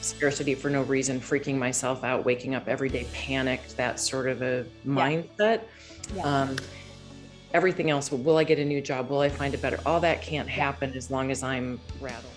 scarcity for no reason, freaking myself out, waking up every day panicked, that sort of a mindset. Everything else, will I get a new job? Will I find a better? All that can't happen as long as I'm rattled.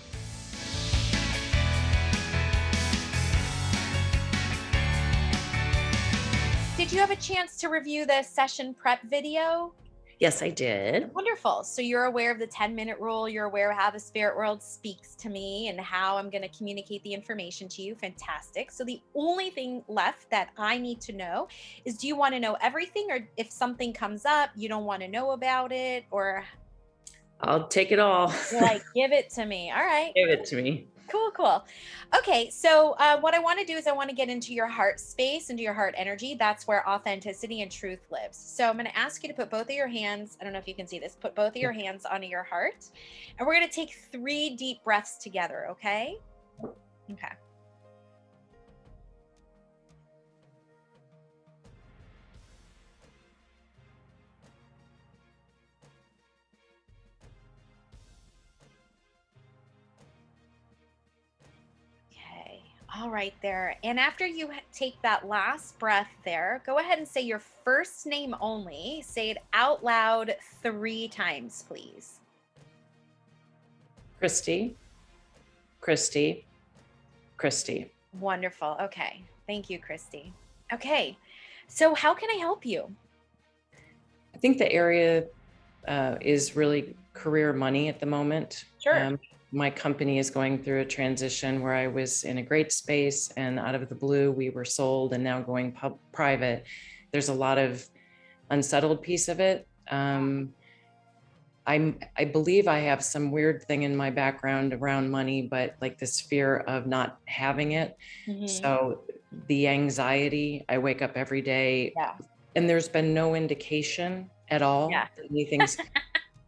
Did you have a chance to review the session prep video? Yes, I did. Wonderful. So you're aware of the 10-minute rule. You're aware of how the spirit world speaks to me and how I'm going to communicate the information to you. Fantastic. So the only thing left that I need to know is, do you want to know everything, or if something comes up, you don't want to know about it, or I'll take it all. you're like, give it to me. All right. Give it to me. Cool. Okay, so what I want to do is I want to get into your heart space, into your heart energy. That's where authenticity and truth lives. So I'm going to ask you to put both of your hands, I don't know if you can see this, put both of your hands onto your heart. And we're going to take 3 deep breaths together, okay? Okay. All right there. And after you take that last breath there, go ahead and say your first name only. Say it out loud 3 times, please. Kristi, Kristi, Kristi. Wonderful. Okay. Thank you, Kristi. Okay. So how can I help you? I think the area is really career money at the moment. Sure. My company is going through a transition where I was in a great space, and out of the blue, we were sold and now going private. There's a lot of unsettled piece of it. I believe I have some weird thing in my background around money, but like this fear of not having it. So the anxiety, I wake up every day and there's been no indication at all that anything's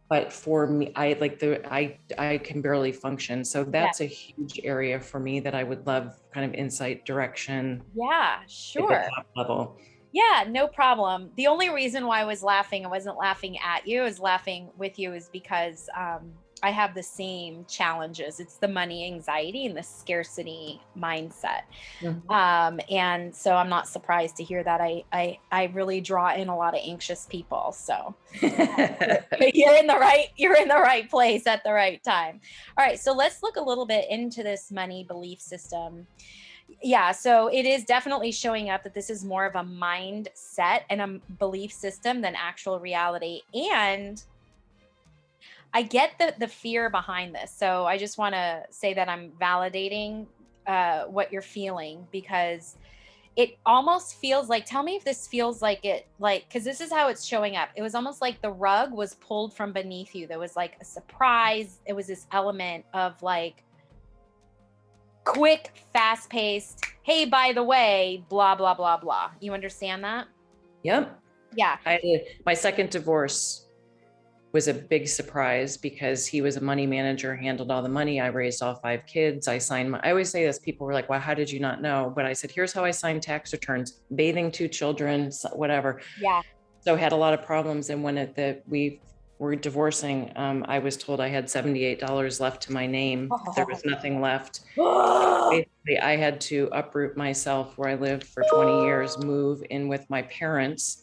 but for me, I can barely function. So that's a huge area for me that I would love kind of insight, direction. Yeah, sure. At the top level. Yeah, no problem. The only reason why I was laughing, I wasn't laughing at you, I was laughing with you, is because I have the same challenges. It's the money anxiety and the scarcity mindset. And so I'm not surprised to hear that. I really draw in a lot of anxious people. So you're in the right place at the right time. All right. So let's look a little bit into this money belief system. Yeah, so it is definitely showing up that this is more of a mindset and a belief system than actual reality. And I get the fear behind this. So I just want to say that I'm validating what you're feeling, because it almost feels like, tell me if this feels like it, like, because this is how it's showing up. It was almost like the rug was pulled from beneath you. There was like a surprise. It was this element of like quick, fast paced, hey, by the way, blah, blah, blah, blah. You understand that? Yep. Yeah. My second divorce was a big surprise because he was a money manager, handled all the money. I raised all 5 kids. I always say this, people were like, well, how did you not know? But I said, here's how I signed tax returns, bathing 2 children, whatever. Yeah. So I had a lot of problems. And when we were divorcing, I was told I had $78 left to my name. There was nothing left. Basically, I had to uproot myself where I lived for 20 years, move in with my parents,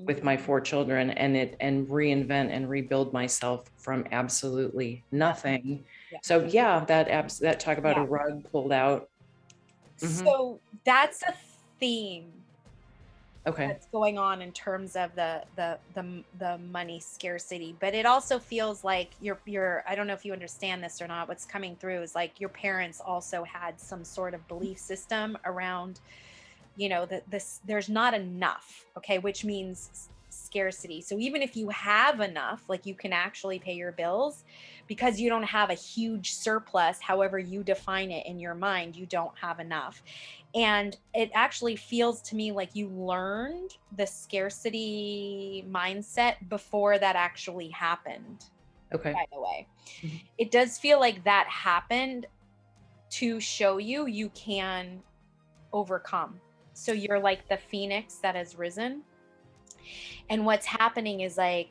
with my 4 children, and reinvent and rebuild myself from absolutely nothing. So that talk about a rug pulled out. So that's a theme. Okay. That's going on in terms of the money scarcity, but it also feels like you're I don't know if you understand this or not. What's coming through is like your parents also had some sort of belief system around, that there's not enough, okay, which means scarcity. So even if you have enough, like you can actually pay your bills, because you don't have a huge surplus, however you define it in your mind, you don't have enough. And it actually feels to me like you learned the scarcity mindset before that actually happened. Okay. By the way, it does feel like that happened to show you can overcome. So you're like the phoenix that has risen. And what's happening is like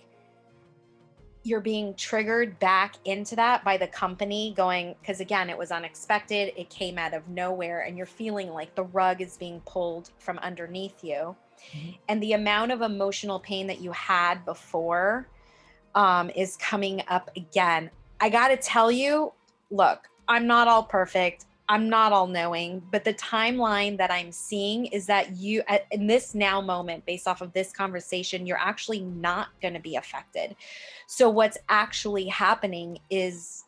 you're being triggered back into that by the company going, because again, it was unexpected. It came out of nowhere, and you're feeling like the rug is being pulled from underneath you. Mm-hmm. And the amount of emotional pain that you had before is coming up again. I got to tell you, look, I'm not all perfect. I'm not all knowing, but the timeline that I'm seeing is that you, in this now moment, based off of this conversation, you're actually not going to be affected. So what's actually happening is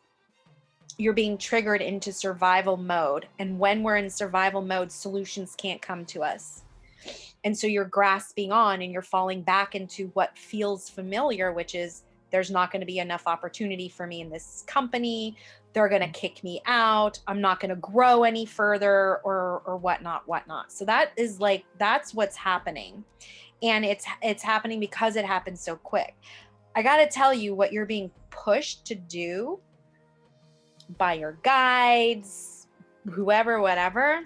you're being triggered into survival mode. And when we're in survival mode, solutions can't come to us. And so you're grasping on and you're falling back into what feels familiar, which is there's not going to be enough opportunity for me in this company. They're going to kick me out. I'm not going to grow any further or whatnot. So that is like, that's what's happening. And it's happening because it happened so quick. I got to tell you, what you're being pushed to do by your guides, whoever, whatever,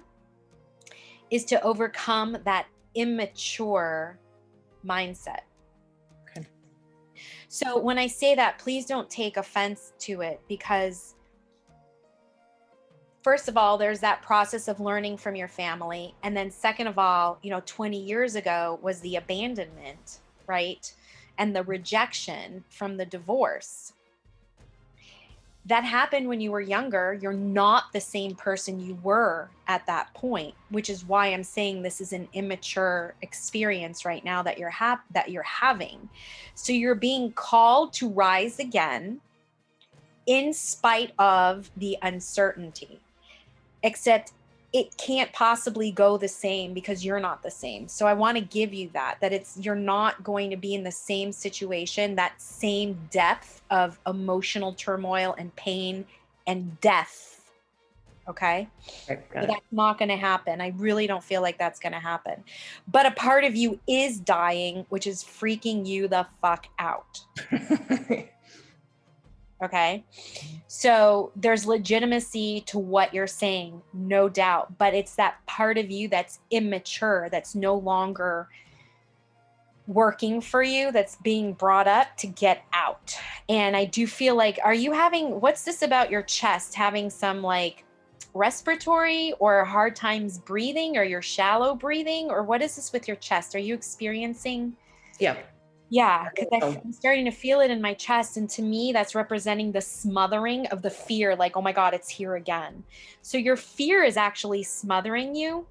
is to overcome that immature mindset. Okay. So when I say that, please don't take offense to it, because first of all, there's that process of learning from your family. And then second of all, 20 years ago was the abandonment, right? And the rejection from the divorce. That happened when you were younger. You're not the same person you were at that point, which is why I'm saying this is an immature experience right now that you're having. So you're being called to rise again in spite of the uncertainty, except it can't possibly go the same because you're not the same. So I want to give you that you're not going to be in the same situation, that same depth of emotional turmoil and pain and death. Okay. So that's not going to happen. I really don't feel like that's going to happen. But a part of you is dying, which is freaking you the fuck out. Okay. So there's legitimacy to what you're saying, no doubt, but it's that part of you that's immature, that's no longer working for you, that's being brought up to get out. And I do feel like, what's this about your chest, having some like respiratory or hard times breathing, or you're shallow breathing, or what is this with your chest? Are you experiencing? Yeah, because I'm starting to feel it in my chest. And to me, that's representing the smothering of the fear, like, oh my God, it's here again. So your fear is actually smothering you.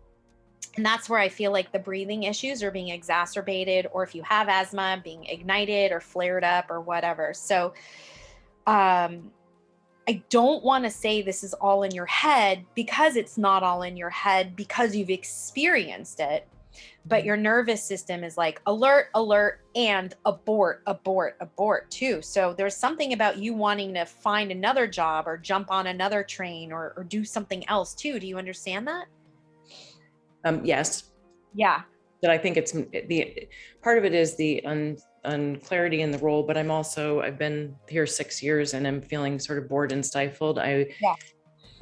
And that's where I feel like the breathing issues are being exacerbated, or if you have asthma, being ignited or flared up or whatever. So I don't want to say this is all in your head, because it's not all in your head, because you've experienced it. But your nervous system is like alert, alert, and abort, abort, abort too. So there's something about you wanting to find another job or jump on another train or do something else too. Do you understand that? Yes. Yeah. But I think it's the part of it is the unclarity in the role, but I've been here 6 years and I'm feeling sort of bored and stifled.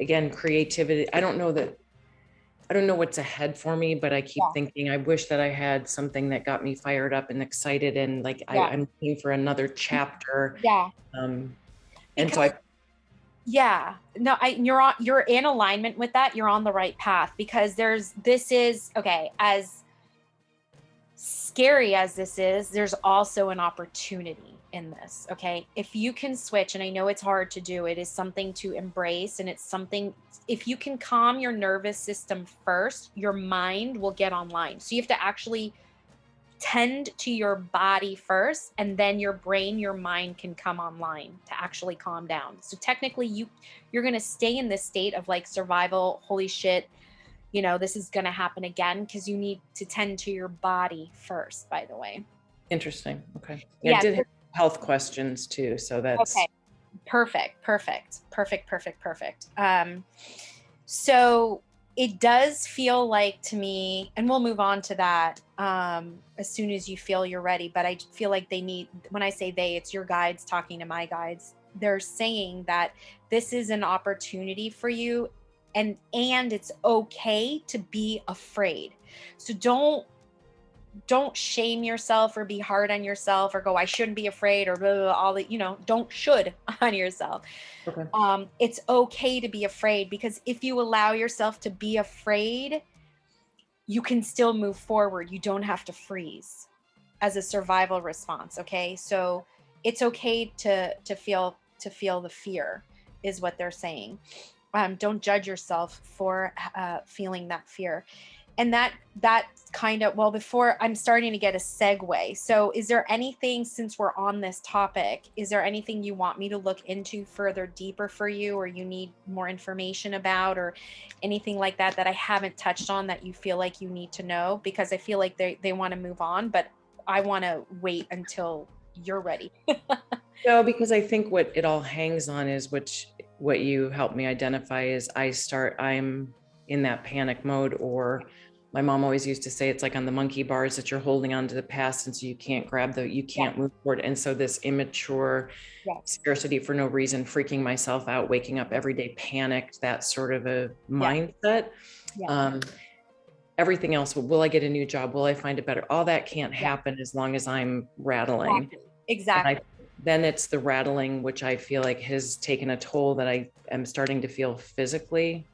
Again, creativity. I don't know what's ahead for me, but I keep thinking, I wish that I had something that got me fired up and excited. And like, I'm looking for another chapter. Yeah. You're in alignment with that. You're on the right path, because as scary as this is, there's also an opportunity in this. Okay. If you can switch, and I know it's hard to do, it is something to embrace. And it's something, if you can calm your nervous system first, your mind will get online. So you have to actually tend to your body first, and then your brain, your mind can come online to actually calm down. So technically you're going to stay in this state of like survival. Holy shit. This is going to happen again, because you need to tend to your body first, by the way. Interesting. Okay. Yeah. I did have health questions too. So that's okay. Perfect. So it does feel like to me, and we'll move on to that as soon as you feel you're ready, but I feel like when I say they, it's your guides talking to my guides. They're saying that this is an opportunity for you, and it's okay to be afraid. So don't don't shame yourself or be hard on yourself or go, I shouldn't be afraid, or blah, blah, blah, all that, don't should on yourself. Okay. It's okay to be afraid, because if you allow yourself to be afraid, you can still move forward. You don't have to freeze as a survival response. Okay. So it's okay to feel the fear, is what they're saying. Don't judge yourself for feeling that fear. And that kind of, well, before I'm starting to get a segue. So is there anything, since we're on this topic, is there anything you want me to look into further deeper for you, or you need more information about, or anything like that I haven't touched on that you feel like you need to know? Because I feel like they want to move on, but I want to wait until you're ready. No, because I think what it all hangs on is what you helped me identify is I'm in that panic mode, or my mom always used to say, it's like on the monkey bars that you're holding on to the past. And so you can't you can't move forward. And so this immature scarcity for no reason, freaking myself out, waking up every day, panicked, that sort of a mindset. Everything else, will I get a new job? Will I find it better? All that can't happen as long as I'm rattling. Exactly. Then it's the rattling, which I feel like has taken a toll that I am starting to feel physically.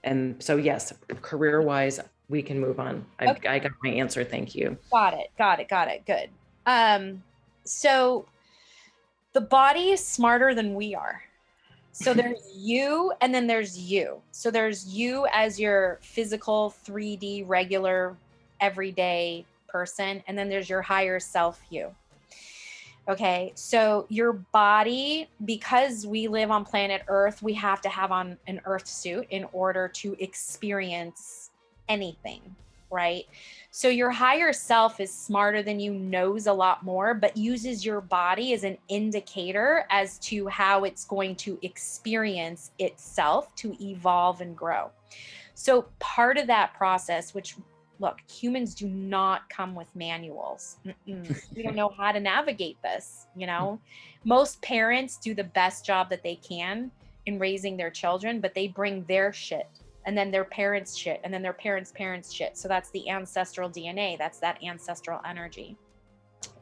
And so, yes, career-wise, we can move on. I got my answer. Thank you. Got it. Good. So the body is smarter than we are. So there's you, and then there's you. So there's you as your physical 3D regular everyday person, and then there's your higher self you. Okay, so your body, because we live on planet Earth, we have to have on an Earth suit in order to experience anything, right? So your higher self is smarter than you, knows a lot more, but uses your body as an indicator as to how it's going to experience itself to evolve and grow. So part of that process, which, look, humans do not come with manuals. We don't know how to navigate this. Most parents do the best job that they can in raising their children, but they bring their shit, and then their parents' shit, and then their parents' parents' shit. So that's the ancestral DNA. That's that ancestral energy,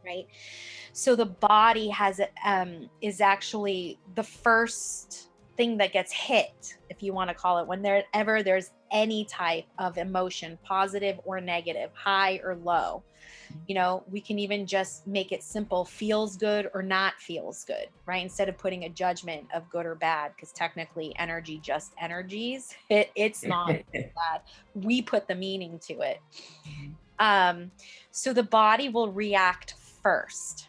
right? So the body is actually the first thing that gets hit, if you want to call it, whenever there's any type of emotion, positive or negative, high or low. We can even just make it simple: feels good or not feels good, right? Instead of putting a judgment of good or bad, because technically energy just energies. It's not bad. We put the meaning to it. So the body will react first.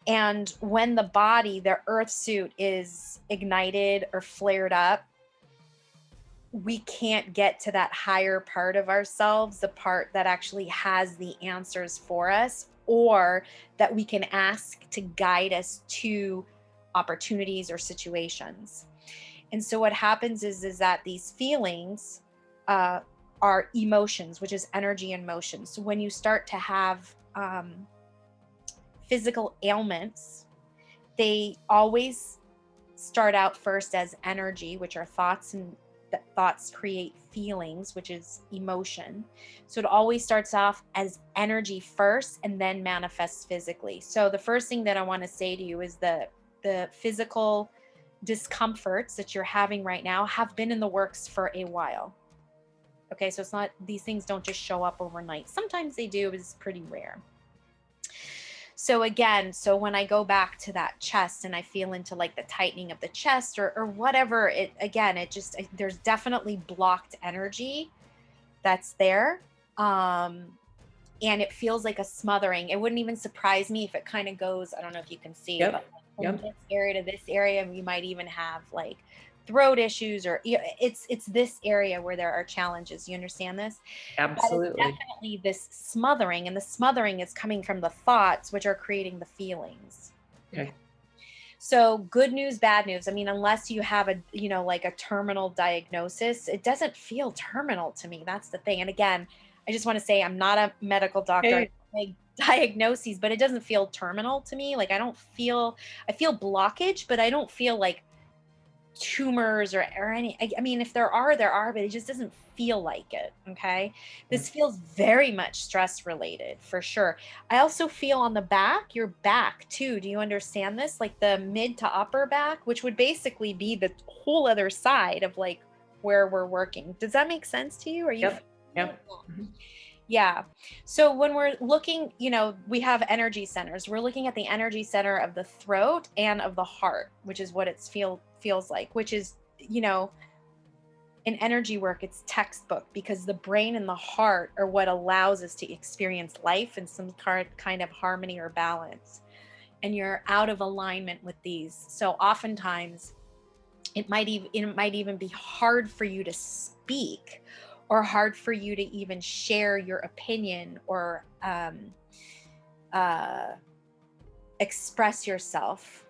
And when the earth suit is ignited or flared up, we can't get to that higher part of ourselves, the part that actually has the answers for us, or that we can ask to guide us to opportunities or situations. And so what happens is that these feelings are emotions, which is energy and motion. So when you start to have physical ailments, they always start out first as energy, which are thoughts, and thoughts create feelings, which is emotion. So it always starts off as energy first and then manifests physically. So the first thing that I want to say to you is the physical discomforts that you're having right now have been in the works for a while. Okay, so it's not, these things don't just show up overnight. Sometimes they do, but it's pretty rare. So again, when I go back to that chest and I feel into like the tightening of the chest or whatever, there's definitely blocked energy that's there. And it feels like a smothering. It wouldn't even surprise me if it kind of goes, I don't know if you can see it, but from this area to this area, you might even have like throat issues, or it's this area where there are challenges. You understand this? Absolutely. Definitely this smothering, and the smothering is coming from the thoughts, which are creating the feelings. Okay. So good news, bad news. I mean, unless you have like a terminal diagnosis, it doesn't feel terminal to me. That's the thing. And again, I just want to say, I'm not a medical doctor. Okay. I make diagnoses, but it doesn't feel terminal to me. Like I feel blockage, but I don't feel like tumors or any, I mean, if there are, but it just doesn't feel like it. Okay. This feels very much stress related for sure. I also feel on the back, your back too. Do you understand this? Like the mid to upper back, which would basically be the whole other side of like where we're working. Does that make sense to you? Are you? Yep. Yeah. So when we're looking, you know, we have energy centers. We're looking at the energy center of the throat and of the heart, which is what it feels like, which is, you know, in energy work, it's textbook, because the brain and the heart are what allows us to experience life in some kind of harmony or balance. And you're out of alignment with these. So oftentimes it might even be hard for you to speak, or hard for you to even share your opinion, or express yourself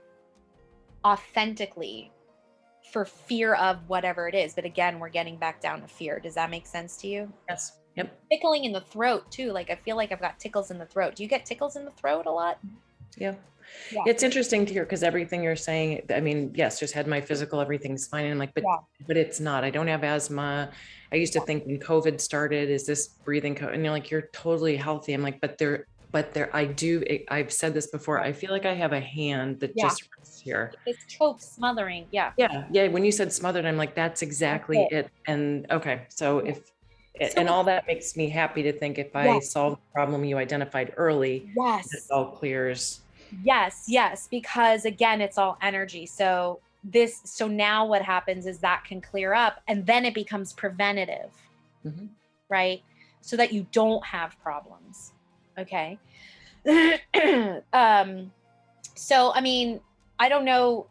authentically, for fear of whatever it is. But again, we're getting back down to fear. Does that make sense to you? Yes. Yep. Tickling in the throat too. Like I feel like I've got tickles in the throat. Do you get tickles in the throat a lot? Yeah. It's interesting to hear, because everything you're saying, I mean, yes, just had my physical, everything's fine. And I'm like, but it's not. I don't have asthma. I used to think when COVID started, is this breathing and you're like, you're totally healthy. I'm like, I've said this before. I feel like I have a hand that just rests here. It's choke smothering. Yeah. When you said smothered, I'm like, that's exactly it. And okay. So and all that makes me happy to think if I solve the problem you identified early, it all clears. Yes, because again, it's all energy. So now what happens is that can clear up, and then it becomes preventative, right? So that you don't have problems. Okay. So, I mean, I don't know,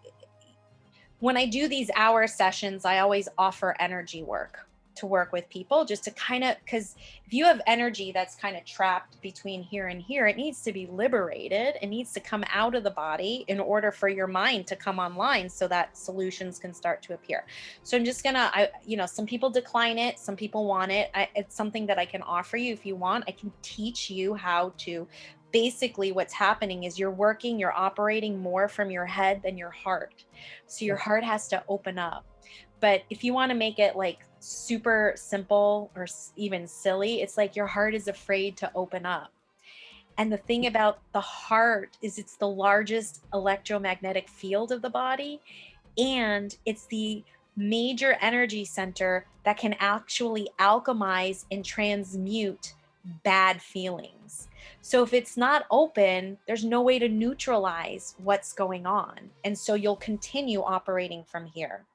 when I do these hour sessions, I always offer energy work to work with people, just to kind of, because if you have energy that's kind of trapped between here and here, it needs to be liberated. It needs to come out of the body in order for your mind to come online, so that solutions can start to appear. So I'm just gonna, some people decline it, some people want it. It's something that I can offer you if you want. I can teach you how to. Basically what's happening is you're operating more from your head than your heart. So your heart has to open up. But if you want to make it like super simple or even silly, it's like your heart is afraid to open up. And the thing about the heart is it's the largest electromagnetic field of the body, and it's the major energy center that can actually alchemize and transmute bad feelings. So if it's not open, there's no way to neutralize what's going on. And so you'll continue operating from here.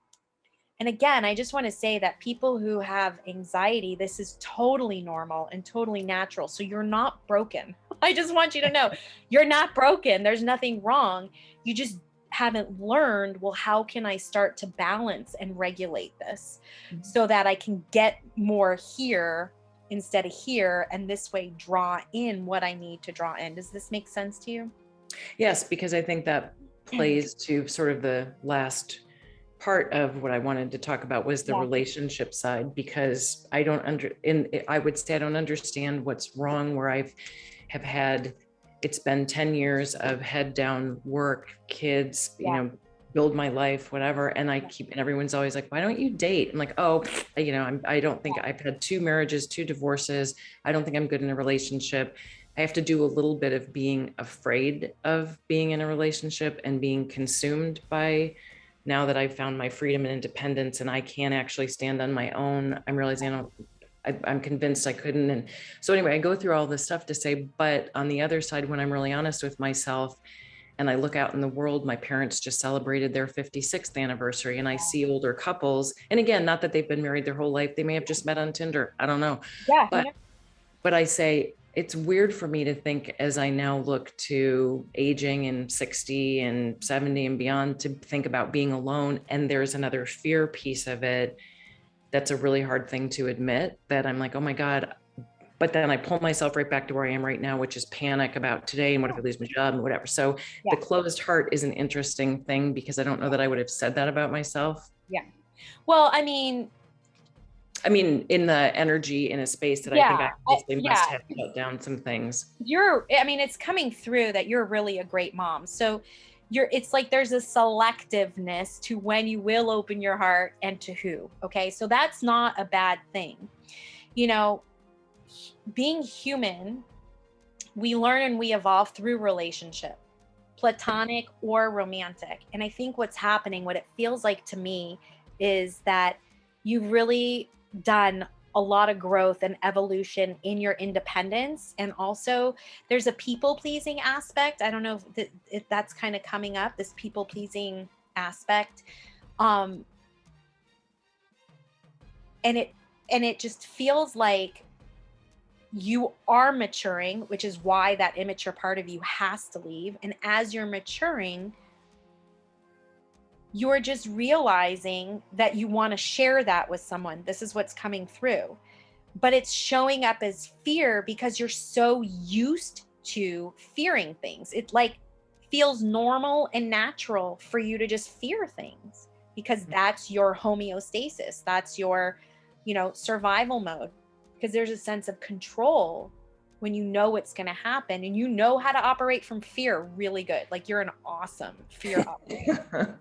And again, I just want to say that people who have anxiety, this is totally normal and totally natural. So you're not broken. I just want you to know you're not broken. There's nothing wrong. You just haven't learned, well, how can I start to balance and regulate this so that I can get more here instead of here, and this way draw in what I need to draw in. Does this make sense to you? Yes, because I think that plays to sort of the last part of what I wanted to talk about was the relationship side, because I would say I don't understand what's wrong where have had, it's been 10 years of head down work, kids, build my life, whatever. And and everyone's always like, why don't you date? I'm like, oh, I don't think I've had 2 marriages, 2 divorces. I don't think I'm good in a relationship. I have to do a little bit of being afraid of being in a relationship and being consumed by, now that I've found my freedom and independence and I can actually stand on my own, I'm realizing I'm convinced I couldn't. And so anyway, I go through all this stuff to say, but on the other side, when I'm really honest with myself and I look out in the world, my parents just celebrated their 56th anniversary and I see older couples. And again, not that they've been married their whole life. They may have just met on Tinder. I don't know. But I say, it's weird for me to think, as I now look to aging and 60 and 70 and beyond, to think about being alone. And there's another fear piece of it. That's a really hard thing to admit, that I'm like, oh my God. But then I pull myself right back to where I am right now, which is panic about today and what if I lose my job and whatever. So the closed heart is an interesting thing, because I don't know that I would have said that about myself. Yeah. Well, I mean, in the energy in a space that I think I must have shut down some things. It's coming through that you're really a great mom. So it's like there's a selectiveness to when you will open your heart and to who. Okay. So that's not a bad thing. You know, being human, we learn and we evolve through relationship, platonic or romantic. And I think what's happening, what it feels like to me, is that you've really done a lot of growth and evolution in your independence. And also there's a people pleasing aspect. I don't know if that's kind of coming up, this people pleasing aspect. And it just feels like you are maturing, which is why that immature part of you has to leave. And as you're maturing, you're just realizing that you want to share that with someone. This is what's coming through. But it's showing up as fear because you're so used to fearing things. It like feels normal and natural for you to just fear things because that's your homeostasis. That's your, survival mode. Because there's a sense of control when you know what's going to happen and you know how to operate from fear really good. Like you're an awesome fear operator.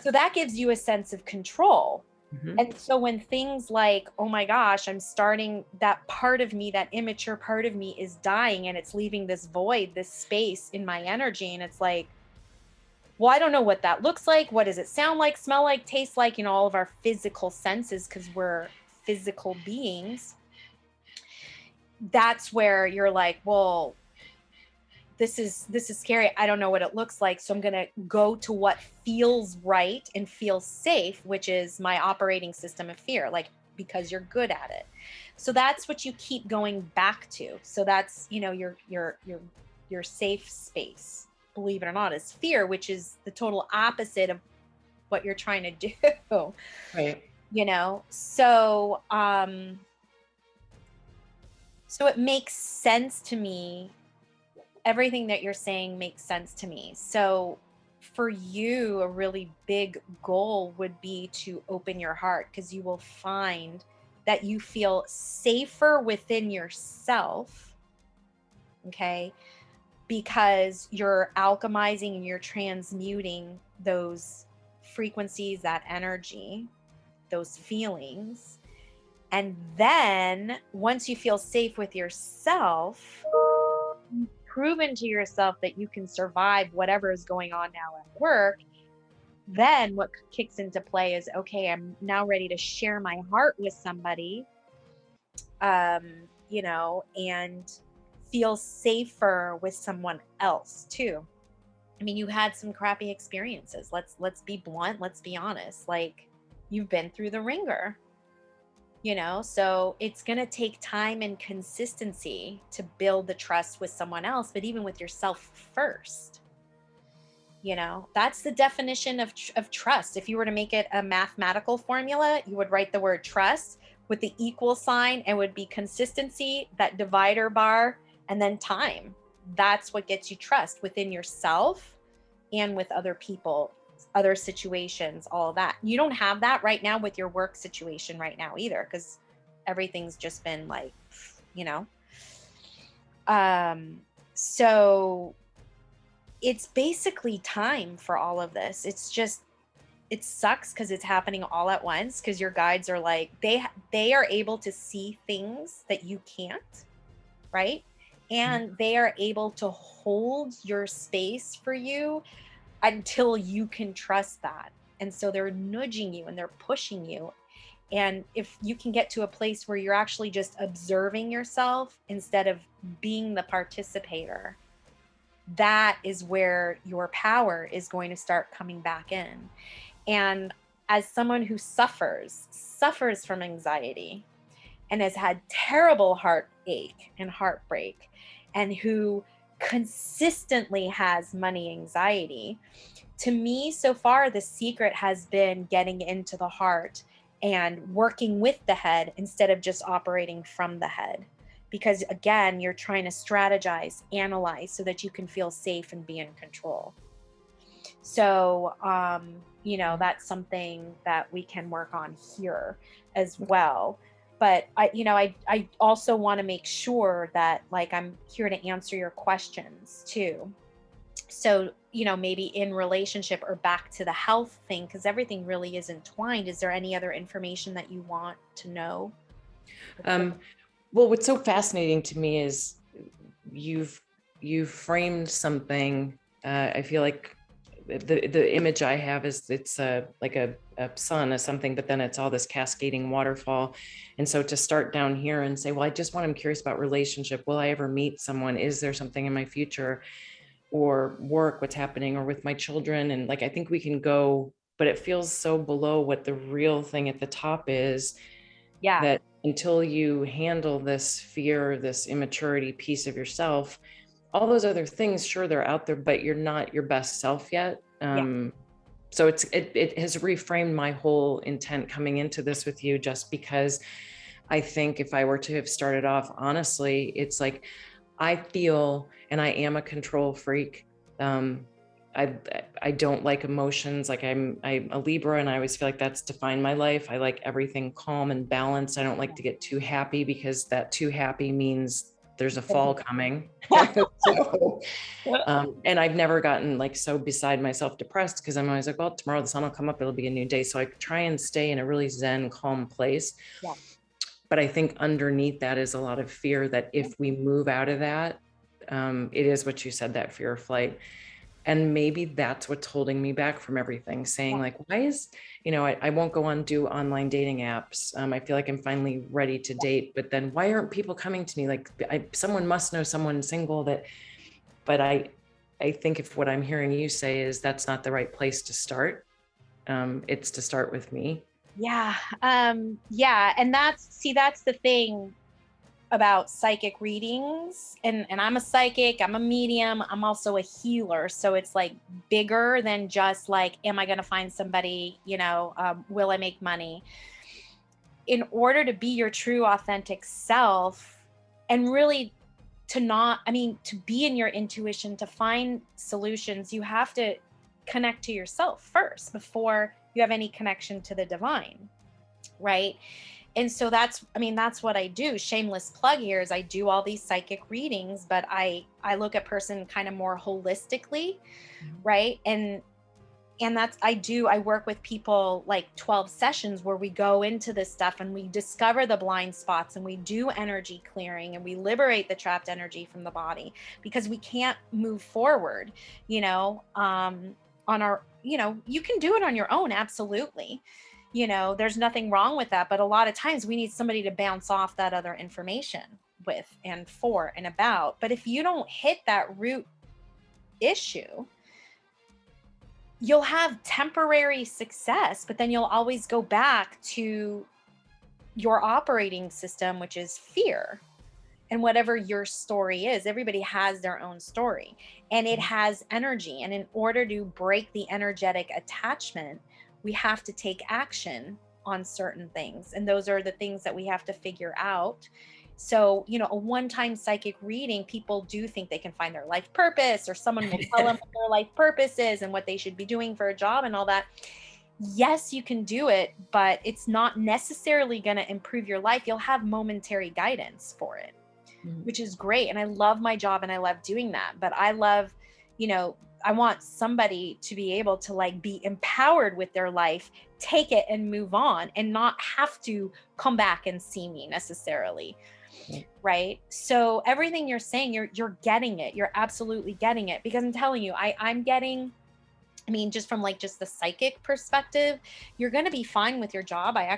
So that gives you a sense of control. Mm-hmm. And so when things like, oh my gosh, I'm starting, that part of me, that immature part of me is dying and it's leaving this void, this space in my energy. And it's like, well, I don't know what that looks like. What does it sound like, smell like, taste like, all of our physical senses, because we're physical beings. That's where you're like, well, this is scary. I don't know what it looks like. So I'm going to go to what feels right and feels safe, which is my operating system of fear, like, because you're good at it. So that's what you keep going back to. So that's, your safe space, believe it or not, is fear, which is the total opposite of what you're trying to do. Right. So it makes sense to me. Everything that you're saying makes sense to me. So for you, a really big goal would be to open your heart, because you will find that you feel safer within yourself. Okay. Because you're alchemizing and you're transmuting those frequencies, that energy, those feelings. And then once you feel safe with yourself, you've proven to yourself that you can survive whatever is going on now at work. Then what kicks into play is, okay, I'm now ready to share my heart with somebody, and feel safer with someone else too. I mean, you had some crappy experiences. Let's be blunt. Let's be honest. Like, you've been through the ringer. So it's going to take time and consistency to build the trust with someone else, but even with yourself first. That's the definition of trust. If you were to make it a mathematical formula, you would write the word trust with the equal sign, and would be consistency, that divider bar, and then time. That's what gets you trust within yourself and with other people, other situations, all of that. You don't have that right now with your work situation right now either, because everything's just been like, so it's basically time for all of this. It's just, it sucks because it's happening all at once, because your guides are like, they are able to see things that you can't, right? And they are able to hold your space for you until you can trust that. And so they're nudging you and they're pushing you. And if you can get to a place where you're actually just observing yourself instead of being the participator, that is where your power is going to start coming back in. And as someone who suffers from anxiety and has had terrible heartache and heartbreak, and who consistently has money anxiety, to me so far the secret has been getting into the heart and working with the head instead of just operating from the head, because again, you're trying to strategize, analyze, so that you can feel safe and be in control. So that's something that we can work on here as well. But I also want to make sure that, like, I'm here to answer your questions too. So, maybe in relationship or back to the health thing, because everything really is entwined. Is there any other information that you want to know? Well, what's so fascinating to me is you've framed something. I feel like the image I have is it's like a sun or something, but then it's all this cascading waterfall. And so to start down here and say, well, I just want, I'm curious about relationship. Will I ever meet someone? Is there something in my future or work, what's happening, or with my children? And like, I think we can go, but it feels so below what the real thing at the top is. Yeah. That until you handle this fear, this immaturity piece of yourself, all those other things, sure, they're out there, but you're not your best self yet. So it has reframed my whole intent coming into this with you, just because I think if I were to have started off honestly, it's like I feel, and I am a control freak. I don't like emotions. Like I'm a Libra, and I always feel like that's defined my life. I like everything calm and balanced. I don't like to get too happy, because that too happy means there's a fall coming. So, and I've never gotten like so beside myself depressed, because I'm always like, well, tomorrow the sun will come up, it'll be a new day. So I try and stay in a really zen, calm place. Yeah. But I think underneath that is a lot of fear that if we move out of that, it is what you said, that fear of flight. And maybe that's what's holding me back from everything, saying like, why is, I won't go on, do online dating apps. I feel like I'm finally ready to date, but then why aren't people coming to me? Like someone must know someone single but I think if what I'm hearing you say is that's not the right place to start. It's to start with me. Yeah. Yeah. And that's the thing about psychic readings, and I'm a psychic, I'm a medium, I'm also a healer. So it's like bigger than just like, am I going to find somebody, will I make money? In order to be your true authentic self, and really to be in your intuition, to find solutions, you have to connect to yourself first before you have any connection to the divine, right? And so that's what I do. Shameless plug here is I do all these psychic readings, but I look at person kind of more holistically, right? And I work with people like 12 sessions where we go into this stuff and we discover the blind spots and we do energy clearing and we liberate the trapped energy from the body, because we can't move forward, on our, you can do it on your own. Absolutely. There's nothing wrong with that. But a lot of times we need somebody to bounce off that other information with and for and about. But if you don't hit that root issue, you'll have temporary success, but then you'll always go back to your operating system, which is fear. And whatever your story is, everybody has their own story and it has energy. And in order to break the energetic attachment, we have to take action on certain things. And those are the things that we have to figure out. So, a one-time psychic reading, people do think they can find their life purpose, or someone will tell them what their life purpose is and what they should be doing for a job and all that. Yes, you can do it, but it's not necessarily going to improve your life. You'll have momentary guidance for it, which is great. And I love my job and I love doing that. But I love, I want somebody to be able to like be empowered with their life, take it and move on, and not have to come back and see me necessarily. Right. So everything you're saying, you're getting it. You're absolutely getting it, because I'm telling you, I'm getting, just from just the psychic perspective, you're going to be fine with your job. I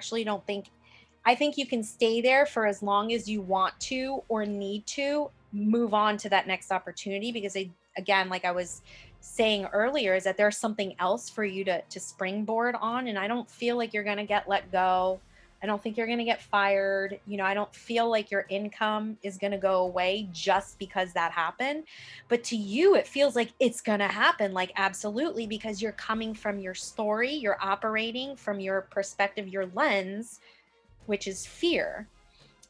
think you can stay there for as long as you want to or need to move on to that next opportunity, because again, like I was saying earlier, is that there's something else for you to springboard on. And I don't feel like you're going to get let go. I don't think you're going to get fired. I don't feel like your income is going to go away just because that happened. But to you, it feels like it's going to happen. Like, absolutely, because you're coming from your story, you're operating from your perspective, your lens, which is fear.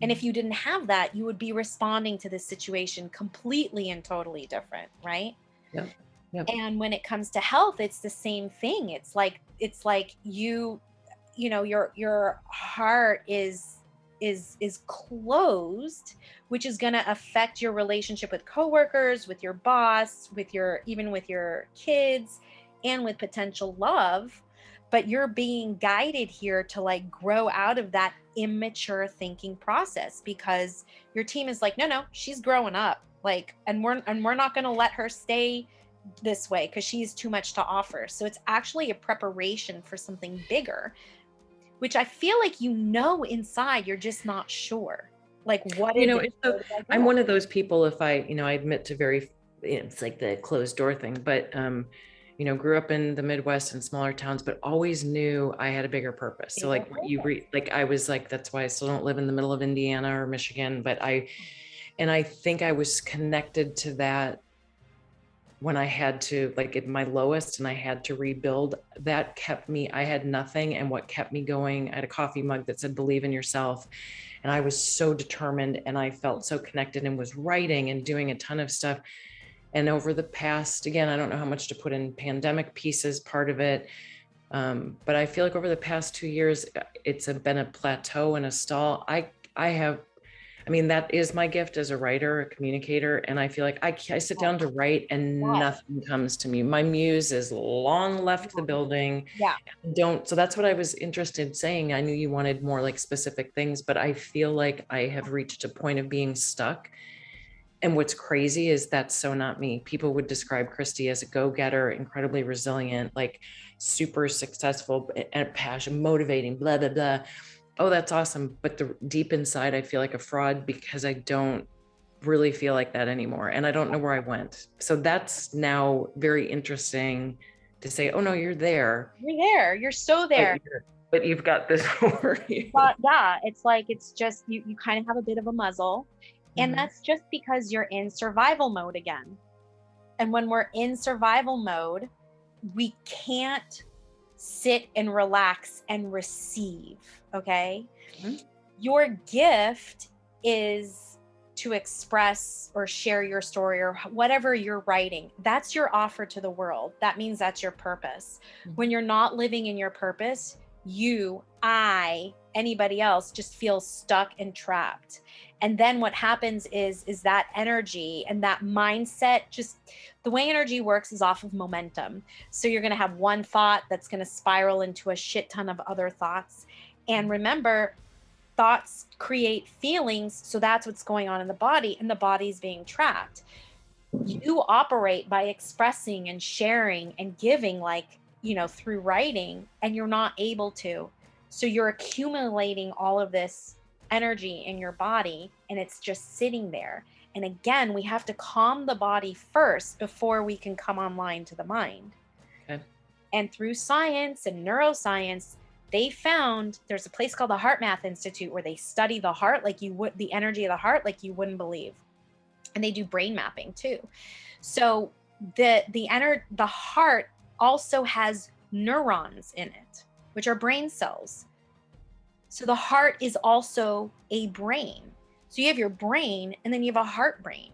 And if you didn't have that, you would be responding to this situation completely and totally different, right? Yep. Yep. And when it comes to health, it's the same thing. It's like your heart is is closed, which is going to affect your relationship with coworkers, with your boss, with your, even with your kids, and with potential love. But you're being guided here to like grow out of that immature thinking process, because your team is like, no, she's growing up, like, and we're not going to let her stay this way because she's too much to offer. So it's actually a preparation for something bigger, which I feel like, inside, you're just not sure. Like, what is it? So I'm one of those people, if I admit to very, it's like the closed door thing, but, grew up in the Midwest and smaller towns, but always knew I had a bigger purpose. So like I was like, that's why I still don't live in the middle of Indiana or Michigan, but I think I was connected to that when I had to, like, at my lowest, and I had to rebuild. That kept me, I had nothing. And what kept me going, I had a coffee mug that said, believe in yourself. And I was so determined, and I felt so connected, and was writing and doing a ton of stuff. And over the past, again, I don't know how much to put in pandemic pieces, part of it. But I feel like over the past 2 years, it's been a plateau and a stall. That is my gift as a writer, a communicator. And I feel like I sit down to write and nothing comes to me. My muse is long left the building. Yeah. So that's what I was interested in saying. I knew you wanted more like specific things, but I feel like I have reached a point of being stuck. And what's crazy is that's so not me. People would describe Kristi as a go-getter, incredibly resilient, like super successful and passion, motivating, blah, blah, blah. Oh, that's awesome. But deep inside, I feel like a fraud, because I don't really feel like that anymore. And I don't know where I went. So that's now very interesting to say, oh no, you're there. You're there. You're so there. But you've got this over you. But yeah, it's like, it's just, you kind of have a bit of a muzzle. And that's just because you're in survival mode again. And when we're in survival mode, we can't sit and relax and receive. Okay. Your gift is to express or share your story or whatever you're writing. That's your offer to the world. That means that's your purpose. When you're not living in your purpose, anybody else just feels stuck and trapped. And then what happens is that energy and that mindset, just the way energy works is off of momentum. So you're going to have one thought that's going to spiral into a shit ton of other thoughts. And remember, thoughts create feelings. So that's what's going on in the body, and the body's being trapped. You operate by expressing and sharing and giving, like, through writing, and you're not able to. So you're accumulating all of this energy in your body, and it's just sitting there. And again, we have to calm the body first before we can come online to the mind. Okay. And through science and neuroscience, they found there's a place called the Heart Math Institute where they study the heart, like the energy of the heart, like you wouldn't believe. And they do brain mapping too. So the heart also has neurons in it, which are brain cells. So the heart is also a brain. So you have your brain, and then you have a heart brain.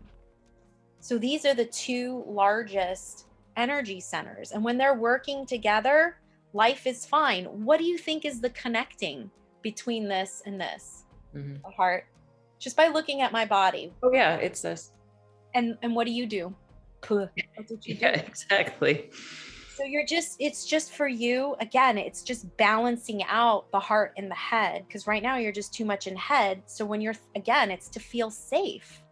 So these are the two largest energy centers. And when they're working together, life is fine. What do you think is the connecting between this and this? The heart. Just by looking at my body. Oh yeah, it's this. And what do you do? That's what you do. Yeah, exactly. So it's just for you, again, it's just balancing out the heart and the head, because right now you're just too much in head. So when again, it's to feel safe.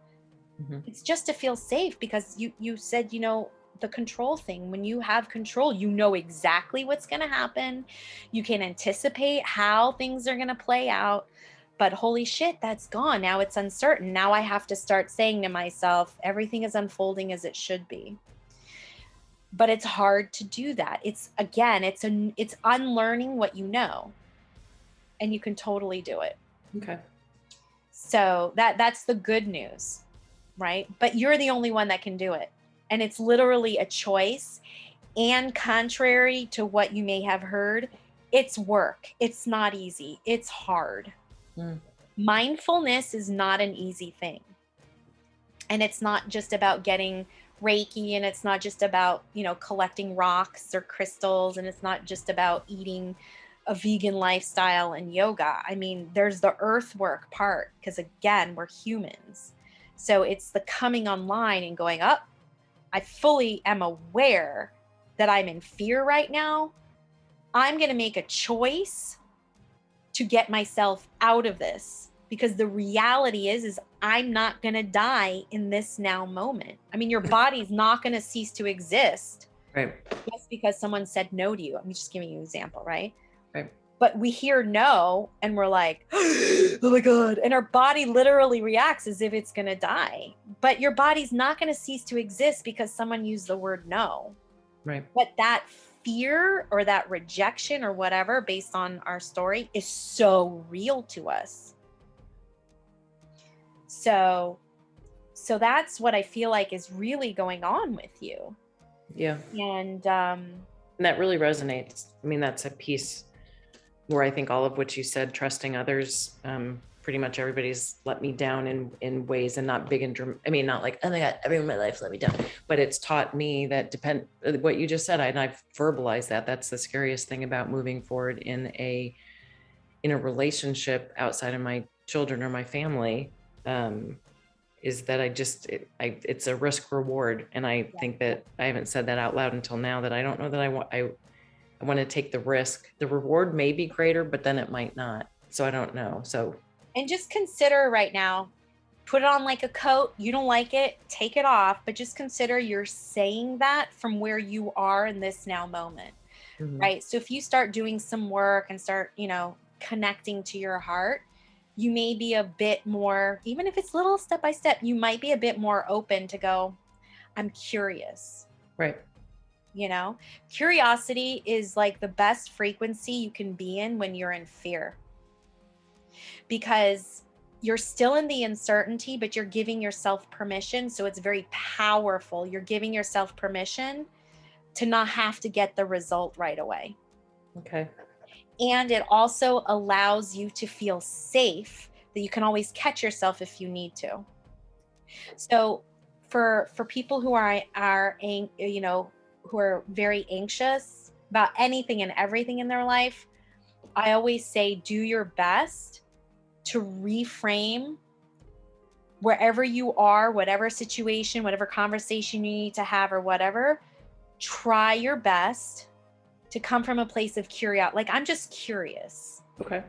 It's just to feel safe, because you said, the control thing, when you have control, you know exactly what's going to happen. You can anticipate how things are going to play out, but holy shit, that's gone. Now it's uncertain. Now I have to start saying to myself, everything is unfolding as it should be. But it's hard to do that. It's unlearning what you know, and you can totally do it. Okay. So that's the good news, right? But you're the only one that can do it. And it's literally a choice. And contrary to what you may have heard, it's work. It's not easy. It's hard. Mindfulness is not an easy thing. And it's not just about getting Reiki, and it's not just about, collecting rocks or crystals, and it's not just about eating a vegan lifestyle and yoga. I mean, there's the earthwork part, because again, we're humans. So it's the coming online and going up. I fully am aware that I'm in fear right now. I'm going to make a choice to get myself out of this, because the reality is I'm not going to die in this now moment. I mean, your body's not going to cease to exist. Right. Just because someone said no to you. I'm just giving you an example, right? Right. But we hear no and we're like, oh my God. And our body literally reacts as if it's going to die. But your body's not going to cease to exist because someone used the word no. Right. But that fear or that rejection or whatever, based on our story, is so real to us. So that's what I feel like is really going on with you. Yeah. And that really resonates. I mean, that's a piece where I think all of what you said, trusting others, pretty much everybody's let me down in ways, and not big and not like, oh my God, everyone in my life let me down. But it's taught me that what you just said, and I've verbalized that. That's the scariest thing about moving forward in a relationship outside of my children or my family, is that it's a risk reward. And I think that I haven't said that out loud until now, that I don't know that I want to take the risk. The reward may be greater, but then it might not. So I don't know. And just consider right now, put it on like a coat. You don't like it, take it off, but just consider you're saying that from where you are in this now moment, right? So if you start doing some work and start, connecting to your heart, you may be a bit more, even if it's little step by step, you might be a bit more open to go, I'm curious. Right. Curiosity is like the best frequency you can be in when you're in fear, because you're still in the uncertainty, but you're giving yourself permission. So it's very powerful. You're giving yourself permission to not have to get the result right away. Okay. And it also allows you to feel safe, that you can always catch yourself if you need to. So for people who are who are very anxious about anything and everything in their life, I always say, do your best to reframe wherever you are, whatever situation, whatever conversation you need to have or whatever. Try your best to come from a place of curiosity. Like, I'm just curious. Okay.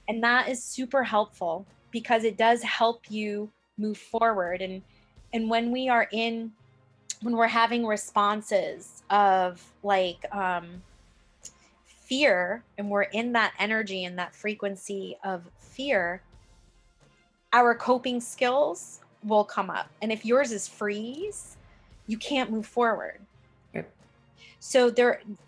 And that is super helpful, because it does help you move forward. And when we're having responses of like fear, and we're in that energy and that frequency of fear, our coping skills will come up. And if yours is freeze, you can't move forward. Yep. So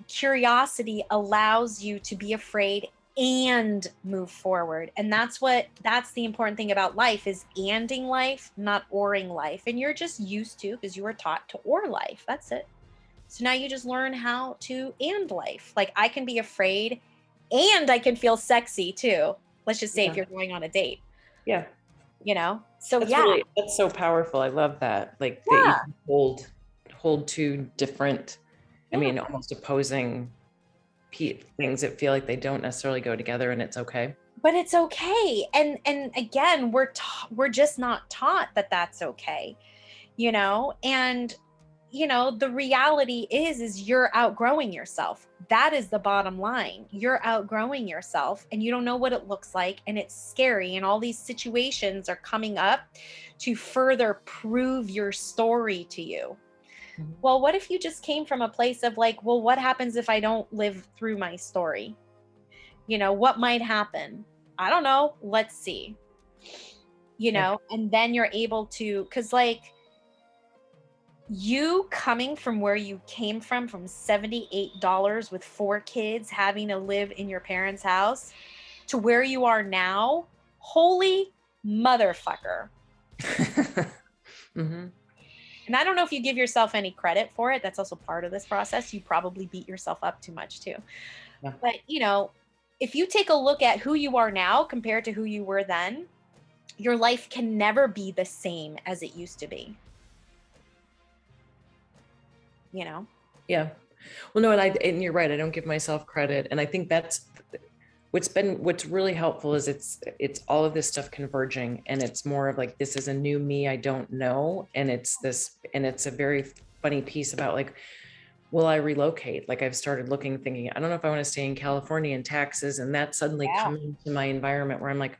curiosity allows you to be afraid and move forward. And that's the important thing about life, is anding life, not oring life. And you're just used to, because you were taught to or life. That's it. So now you just learn how to and life. Like, I can be afraid and I can feel sexy too. Let's just say if you're going on a date. Yeah. So that's so powerful. I love that. Like that you can hold two different, almost opposing things that feel like they don't necessarily go together, and it's okay. But it's okay. And again, we're just not taught that that's okay, and the reality is you're outgrowing yourself. That is the bottom line. You're outgrowing yourself, and you don't know what it looks like, and it's scary. And all these situations are coming up to further prove your story to you. Mm-hmm. Well, what if you just came from a place of like, well, what happens if I don't live through my story? What might happen? I don't know. Let's see. And then you're able to, because like, you coming from where you came from $78 with 4 kids, having to live in your parents' house, to where you are now, holy motherfucker. Mm-hmm. And I don't know if you give yourself any credit for it. That's also part of this process. You probably beat yourself up too much too. Yeah. But, if you take a look at who you are now compared to who you were then, your life can never be the same as it used to be. Yeah. Well, no, and you're right. I don't give myself credit. And I think that's what's really helpful is it's all of this stuff converging, and it's more of like, this is a new me I don't know. And it's a very funny piece about like, will I relocate? Like I've started looking, thinking, I don't know if I want to stay in California and taxes, and that suddenly Yeah. coming to my environment where I'm like,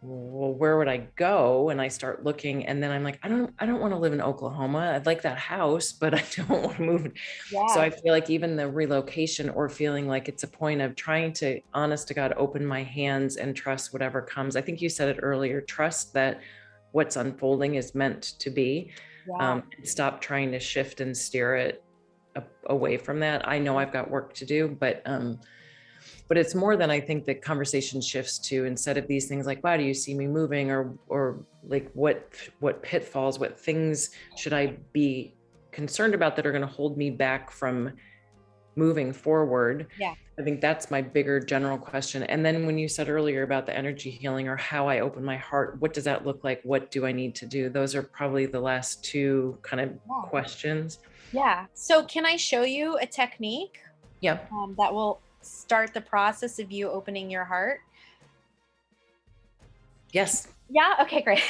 well, where would I go? And I start looking, and then I'm like, I don't want to live in Oklahoma. I'd like that house, but I don't want to move. So Yeah. I feel like even the relocation, or feeling like it's a point of trying to, honest to God, open my hands and trust whatever comes. I think you said it earlier, trust that what's unfolding is meant to be. Yeah. And stop trying to shift and steer it away from that. I know I've got work to do, but it's more than, I think the conversation shifts to, instead of these things like, wow, do you see me moving, or like what pitfalls, what things should I be concerned about that are going to hold me back from moving forward? Yeah. I think that's my bigger general question. And then when you said earlier about the energy healing, or how I open my heart, what does that look like? What do I need to do? Those are probably the last two kind of questions. Yeah. So can I show you a technique Yeah. that will start the process of you opening your heart? Yes. Yeah. Okay, great.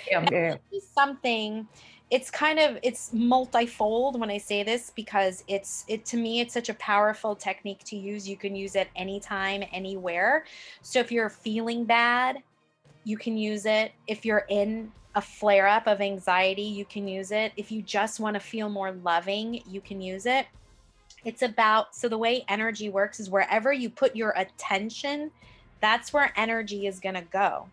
Yeah. This is something, it's multifold when I say this, because to me, it's such a powerful technique to use. You can use it anytime, anywhere. So if you're feeling bad, you can use it. If you're in a flare up of anxiety, you can use it. If you just want to feel more loving, you can use it. So the way energy works is, wherever you put your attention, that's where energy is going to go,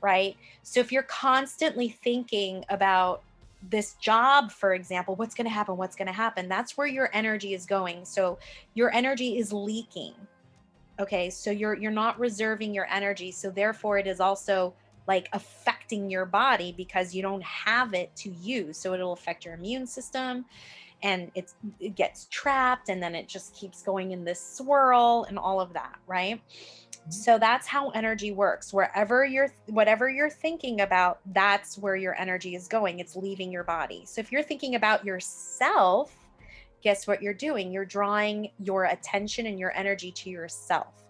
right? So if you're constantly thinking about this job, for example, what's going to happen? What's going to happen? That's where your energy is going. So your energy is leaking. Okay. So you're not reserving your energy. So therefore it is also like affecting your body, because you don't have it to use. So it'll affect your immune system, and it gets trapped, and then it just keeps going in this swirl and all of that, right? So that's how energy works. Whatever you're thinking about, that's where your energy is going. It's leaving your body. So if you're thinking about yourself, guess what you're doing? You're drawing your attention and your energy to yourself.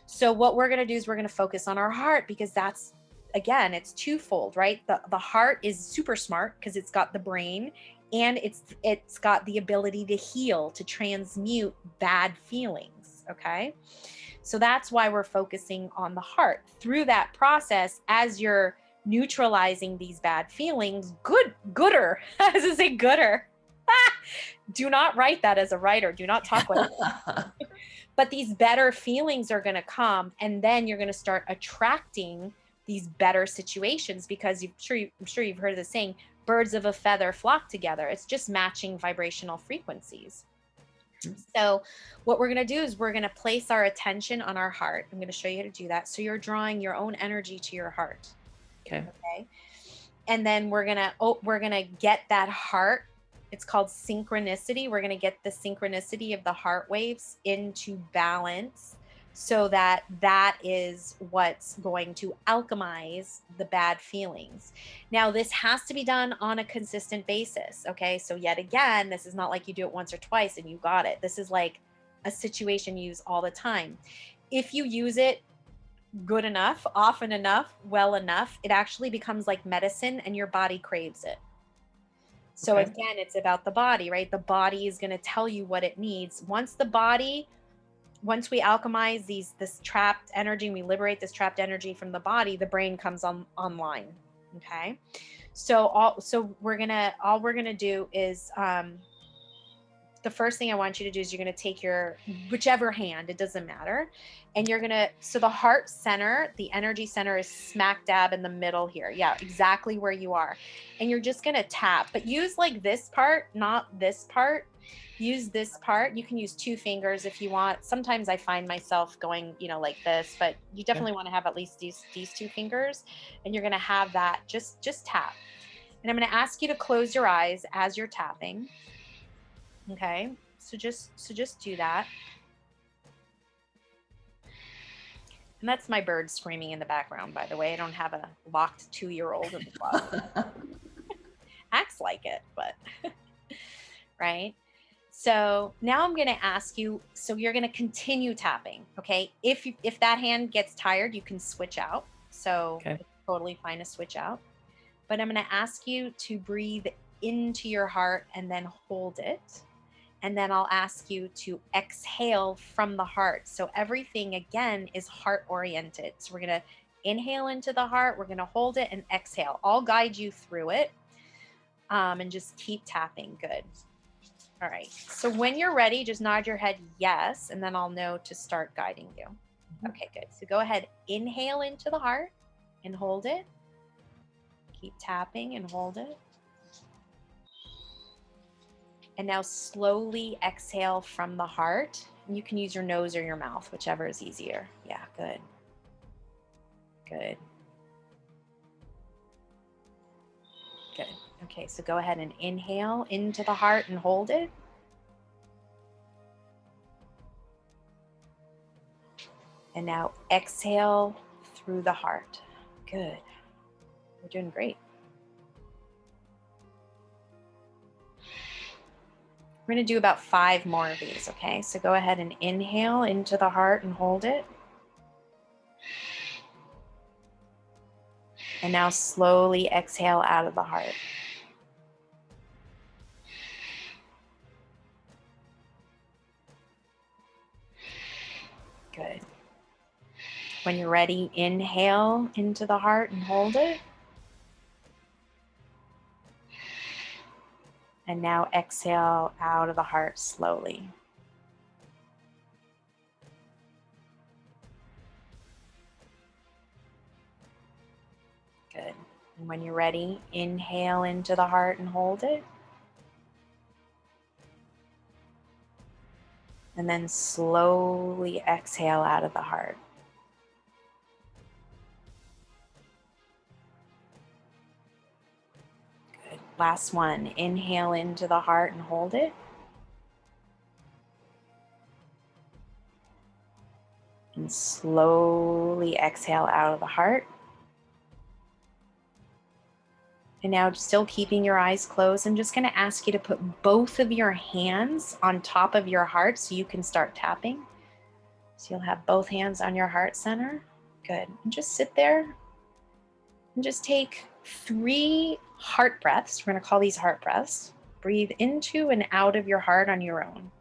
So what we're going to do is we're going to focus on our heart, because that's, again, it's twofold, right? The heart is super smart because it's got the brain, and it's got the ability to heal, to transmute bad feelings, okay? So that's why we're focusing on the heart. Through that process, as you're neutralizing these bad feelings, gooder, as I say, gooder. Do not write that as a writer. Do not talk like that. But these better feelings are going to come, and then you're going to start attracting these better situations, because I'm sure you've heard of the saying, birds of a feather flock together. It's just matching vibrational frequencies. So what we're going to do is we're going to place our attention on our heart. I'm going to show you how to do that. So you're drawing your own energy to your heart. Okay. And then we're going to get that heart. It's called synchronicity. We're going to get the synchronicity of the heart waves into balance, so that is what's going to alchemize the bad feelings. Now, this has to be done on a consistent basis. Okay. So yet again, this is not like you do it once or twice and you got it. This is like a situation you use all the time. If you use it good enough, often enough, well enough, it actually becomes like medicine, and your body craves it. So Okay. again, it's about the body, right? The body is going to tell you what it needs. Once we alchemize this trapped energy, and we liberate this trapped energy from the body, the brain comes online. Okay. So all we're gonna do is the first thing I want you to do is you're going to take your whichever hand, it doesn't matter. And so the heart center, the energy center, is smack dab in the middle here. Yeah, exactly where you are. And you're just going to tap, but use like this part, not this part. Use this part. You can use 2 fingers if you want. Sometimes I find myself going, like this, but you definitely want to have at least these 2 fingers, and you're going to have that just tap. And I'm going to ask you to close your eyes as you're tapping. Okay. So just do that. And that's my bird screaming in the background, by the way. I don't have a locked 2-year-old in the closet. Acts like it, but right. So now I'm going to ask you, so you're going to continue tapping. Okay. If that hand gets tired, you can switch out. So Okay. it's totally fine to switch out. But I'm going to ask you to breathe into your heart and then hold it. And then I'll ask you to exhale from the heart. So everything again is heart oriented. So we're going to inhale into the heart. We're going to hold it and exhale. I'll guide you through it. And just keep tapping. Good. All right. So when you're ready, just nod your head yes, and then I'll know to start guiding you. Okay, good. So go ahead, inhale into the heart and hold it. Keep tapping and hold it. And now slowly exhale from the heart. And you can use your nose or your mouth, whichever is easier. Yeah, good. Good. Good. Okay, so go ahead and inhale into the heart and hold it. And now exhale through the heart. Good. You're doing great. We're going to do about 5 more of these, okay? So go ahead and inhale into the heart and hold it. And now slowly exhale out of the heart. Good. When you're ready, inhale into the heart and hold it. And now exhale out of the heart slowly. Good. And when you're ready, inhale into the heart and hold it. And then slowly exhale out of the heart. Good. Last one. Inhale into the heart and hold it. And slowly exhale out of the heart. And now, still keeping your eyes closed, I'm just going to ask you to put both of your hands on top of your heart so you can start tapping. So you'll have both hands on your heart center. Good. And just sit there and just take 3 heart breaths. We're going to call these heart breaths. Breathe into and out of your heart on your own.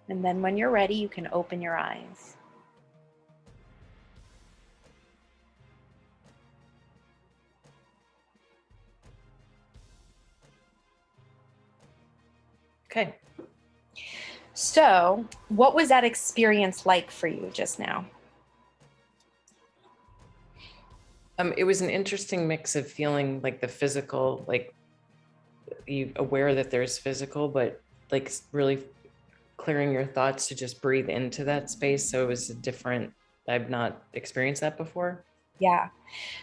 And then when you're ready, you can open your eyes. Okay. So, what was that experience like for you just now? It was an interesting mix of feeling like the physical, like you aware that there's physical, but like really clearing your thoughts to just breathe into that space. So it was a different, I've not experienced that before. Yeah.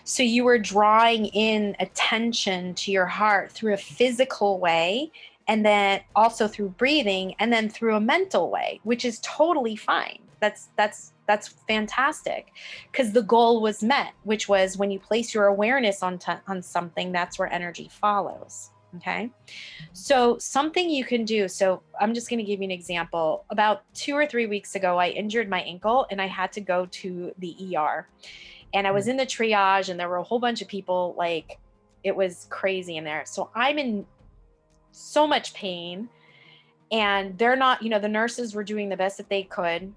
So you were drawing in attention to your heart through a physical way, and then also through breathing, and then through a mental way, which is totally fine. That's fantastic, because the goal was met, which was when you place your awareness on something, that's where energy follows. Okay. So something you can do. So I'm just going to give you an example. About 2 or 3 weeks ago, I injured my ankle and I had to go to the ER. And I was in the triage and there were a whole bunch of people, like it was crazy in there. So I'm in so much pain and they're not, the nurses were doing the best that they could.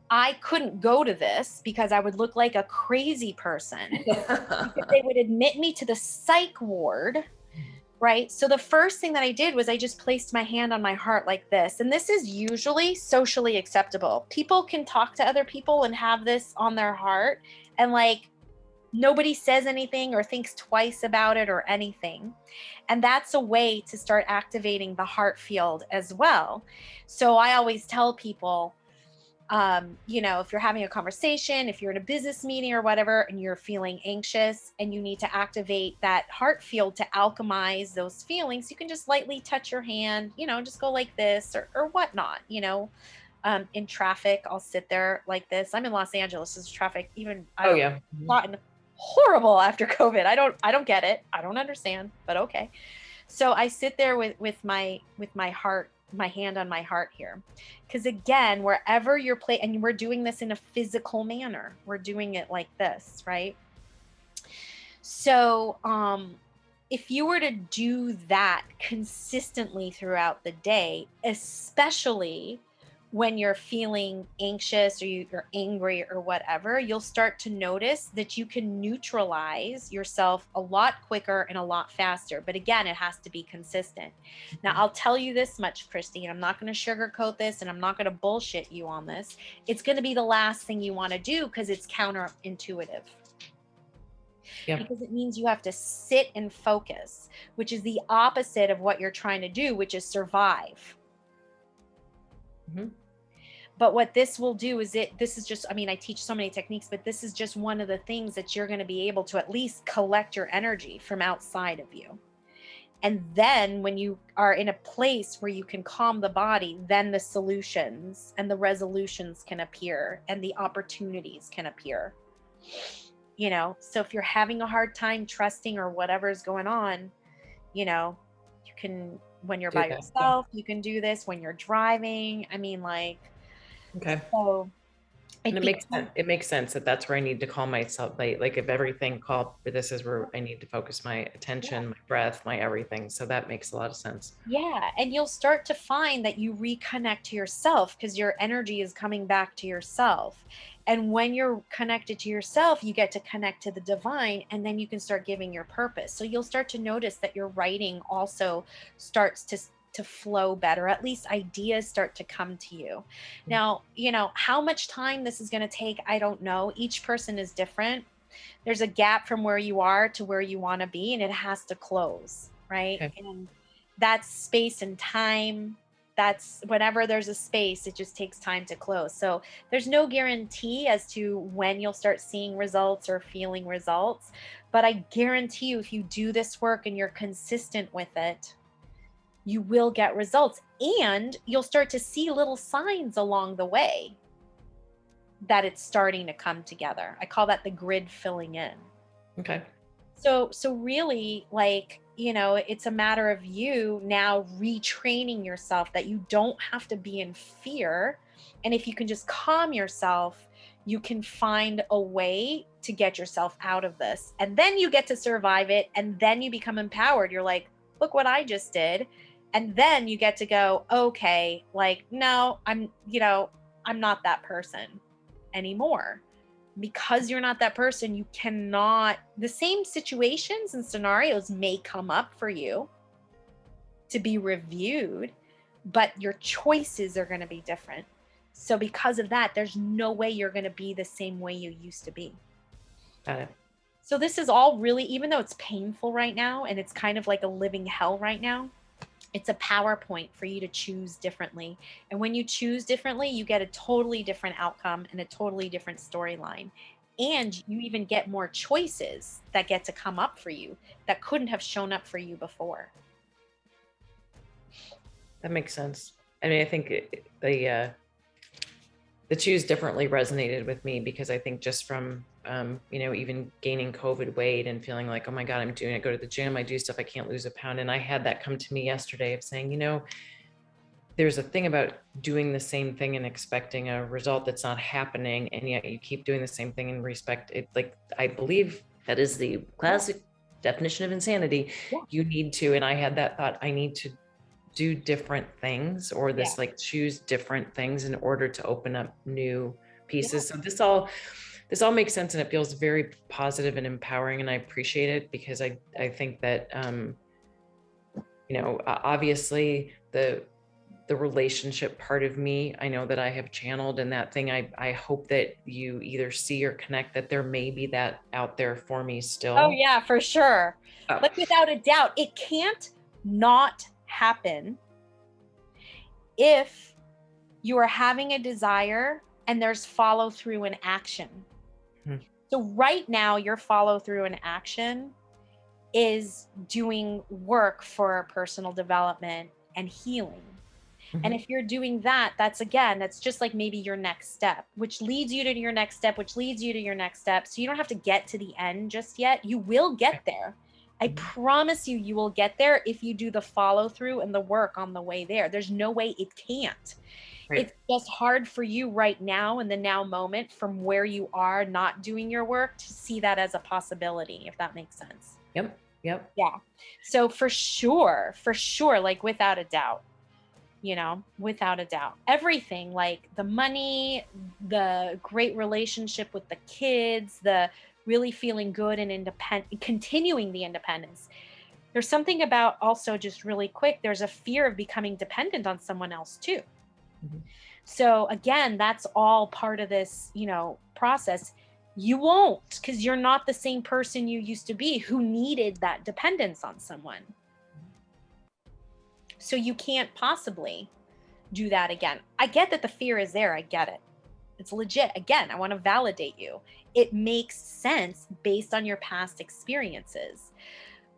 I couldn't go to this because I would look like a crazy person. They would admit me to the psych ward. Right. So the first thing that I did was I just placed my hand on my heart like this. And this is usually socially acceptable. People can talk to other people and have this on their heart. And like nobody says anything or thinks twice about it or anything. And that's a way to start activating the heart field as well. So I always tell people, You know, if you're having a conversation, if you're in a business meeting or whatever, and you're feeling anxious and you need to activate that heart field to alchemize those feelings, you can just lightly touch your hand, you know, just go like this or whatnot, you know. In traffic, I'll sit there like this. I'm in Los Angeles. This traffic, even I Oh don't yeah. gotten horrible after COVID. I don't get it. I don't understand, but okay. So I sit there with my heart, my hand on my heart here. Because again, wherever you're and we're doing this in a physical manner. We're doing it like this, right? So if you were to do that consistently throughout the day, especially when you're feeling anxious or you're angry or whatever, you'll start to notice that you can neutralize yourself a lot quicker and a lot faster. But again, it has to be consistent. Now, I'll tell you this much, Kristi, and I'm not going to sugarcoat this and I'm not going to bullshit you on this. It's going to be the last thing you want to do because it's counterintuitive. Yeah. Because it means you have to sit and focus, which is the opposite of what you're trying to do, which is survive. Mm-hmm. But what this will do is this is just, I mean, I teach so many techniques, but this is just one of the things that you're going to be able to at least collect your energy from outside of you. And then when you are in a place where you can calm the body, then the solutions and the resolutions can appear and the opportunities can appear. You know, so if you're having a hard time trusting or whatever's going on, you know, you can, when you're by yourself, you can do this when you're driving. I mean, like, okay. So and it makes sense. It makes sense that that's where I need to calm myself. Like if everything called, this is where I need to focus my attention, my breath, my everything. So that makes a lot of sense. Yeah. And you'll start to find that you reconnect to yourself because your energy is coming back to yourself. And when you're connected to yourself, you get to connect to the divine, and then you can start giving your purpose. So you'll start to notice that your writing also starts to flow better. At least ideas start to come to you. Now, you know, how much time this is going to take, I don't know. Each person is different. There's a gap from where you are to where you want to be, and it has to close, right? Okay. And that's space and time. That's whenever there's a space, it just takes time to close. So there's no guarantee as to when you'll start seeing results or feeling results. But I guarantee you, if you do this work and you're consistent with it, you will get results, and you'll start to see little signs along the way that it's starting to come together. I call that the grid filling in. Okay. So really, like, you know, it's a matter of you now retraining yourself that you don't have to be in fear. And if you can just calm yourself, you can find a way to get yourself out of this. And then you get to survive it. And then you become empowered. You're like, look what I just did. And then you get to go, okay, like, no, I'm not that person anymore. Because you're not that person, you cannot, the same situations and scenarios may come up for you to be reviewed, but your choices are going to be different. So because of that, there's no way you're going to be the same way you used to be. Got it. So this is all really, even though it's painful right now and it's kind of like a living hell right now, it's a PowerPoint for you to choose differently. And when you choose differently, you get a totally different outcome and a totally different storyline. And you even get more choices that get to come up for you that couldn't have shown up for you before. That makes sense. I mean, I think the choose differently resonated with me because I think just from, you know, even gaining COVID weight and feeling like, oh my God, I go to the gym, I do stuff, I can't lose a pound. And I had that come to me yesterday of saying, you know, there's a thing about doing the same thing and expecting a result that's not happening. And yet you keep doing the same thing and respect it. Like, I believe that is the classic definition of insanity. Yeah. You need to, and I had that thought, I need to do different things or this like choose different things in order to open up new pieces. So this all makes sense and it feels very positive and empowering, and I appreciate it because I think that you know, obviously the relationship part of me, I know that I have channeled, and that thing I hope that you either see or connect that there may be that out there for me still. Oh yeah, for sure. Like without a doubt, it can't not happen if you are having a desire and there's follow through and action. Hmm. So right now, your follow through and action is doing work for personal development and healing. And if you're doing that, that's just like maybe your next step, which leads you to your next step, which leads you to your next step. So you don't have to get to the end just yet. You will get there. I promise you, you will get there if you do the follow through and the work on the way there. There's no way it can't. Right. It's just hard for you right now in the now moment from where you are not doing your work to see that as a possibility, if that makes sense. Yep. Yeah. So for sure, like without a doubt, without a doubt, everything, like the money, the great relationship with the kids, the really feeling good and independent, continuing the independence. There's something about also, just really quick, there's a fear of becoming dependent on someone else too. So again, that's all part of this, process. You won't, because you're not the same person you used to be who needed that dependence on someone. So you can't possibly do that again. I get that the fear is there. I get it. It's legit. Again, I want to validate you. It makes sense based on your past experiences.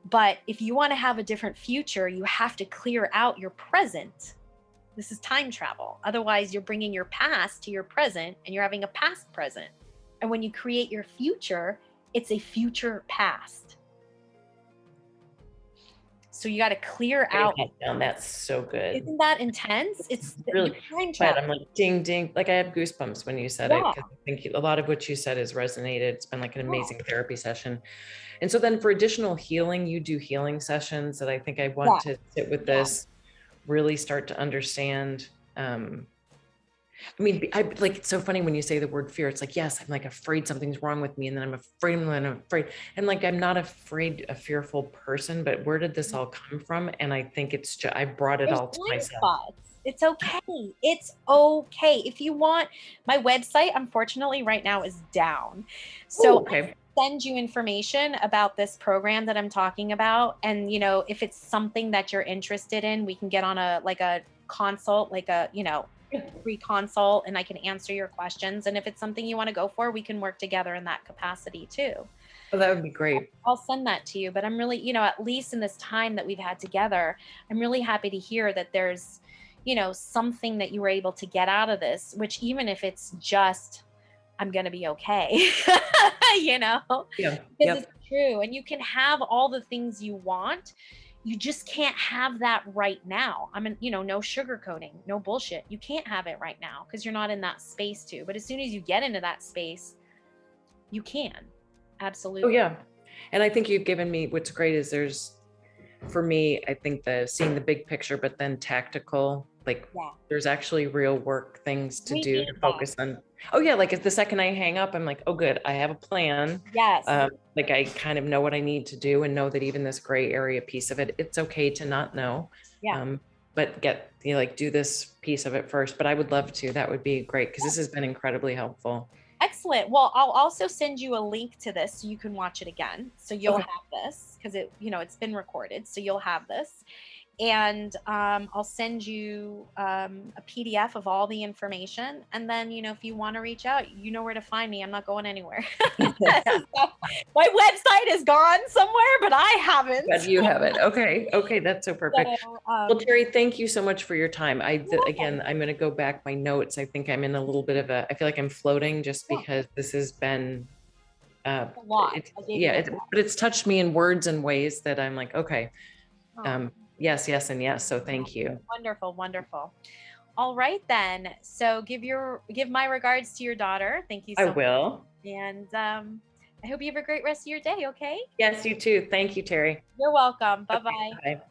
But if you want to have a different future, you have to clear out your present. This is time travel. Otherwise, you're bringing your past to your present and you're having a past present. And when you create your future, it's a future past. So you got to clear out. That's so good. Isn't that intense? It's really time travel. I'm like, ding, ding. Like I have goosebumps when you said it. 'Cause I think a lot of what you said has resonated. It's been like an amazing therapy session. And so then for additional healing, you do healing sessions that I think I want to sit with this, really start to understand. I mean, it's so funny when you say the word fear. It's like, yes, I'm like afraid something's wrong with me. And then I'm afraid, and then I'm afraid. And like, I'm not afraid, a fearful person, but where did this all come from? And I think it's just, I brought it all to myself. It's okay. It's okay. If you want, my website, unfortunately, right now is down. So I send you information about this program that I'm talking about. And, if it's something that you're interested in, we can get on a consult, free consult, and I can answer your questions. And if it's something you want to go for, we can work together in that capacity too. Oh, that would be great. I'll send that to you. But I'm really, at least in this time that we've had together, I'm really happy to hear that there's, something that you were able to get out of this, which even if it's just, I'm going to be okay, because it's true. And you can have all the things you want. You just can't have that right now. No sugarcoating, no bullshit. You can't have it right now because you're not in that space to. But as soon as you get into that space, you can. Absolutely. Oh, yeah. And I think you've given me, what's great is for me, I think seeing the big picture, but then tactical, there's actually real work things to do to focus on. Oh yeah. Like if the second I hang up, I'm like, oh good, I have a plan. Yes. I kind of know what I need to do and know that even this gray area piece of it, it's okay to not know. Yeah. But do this piece of it first. But I would love to. That would be great because this has been incredibly helpful. Excellent. Well, I'll also send you a link to this so you can watch it again. So you'll have this because it's been recorded. So you'll have this. And I'll send you a PDF of all the information. And then, if you want to reach out, you know where to find me. I'm not going anywhere. So, my website is gone somewhere, but I haven't. But you haven't. Okay. That's so perfect. So, well, Terrie, thank you so much for your time. Again, I'm going to go back my notes. I think I'm in a little bit of I feel like I'm floating just because this has been a lot. But it's touched me in words and ways that I'm like, okay. Yes, and yes. So thank you. Wonderful, wonderful. All right, then. So give my regards to your daughter. Thank you so much. I will. And I hope you have a great rest of your day, okay? Yes, you too. Thank you, Terrie. You're welcome. Bye-bye. Okay, bye.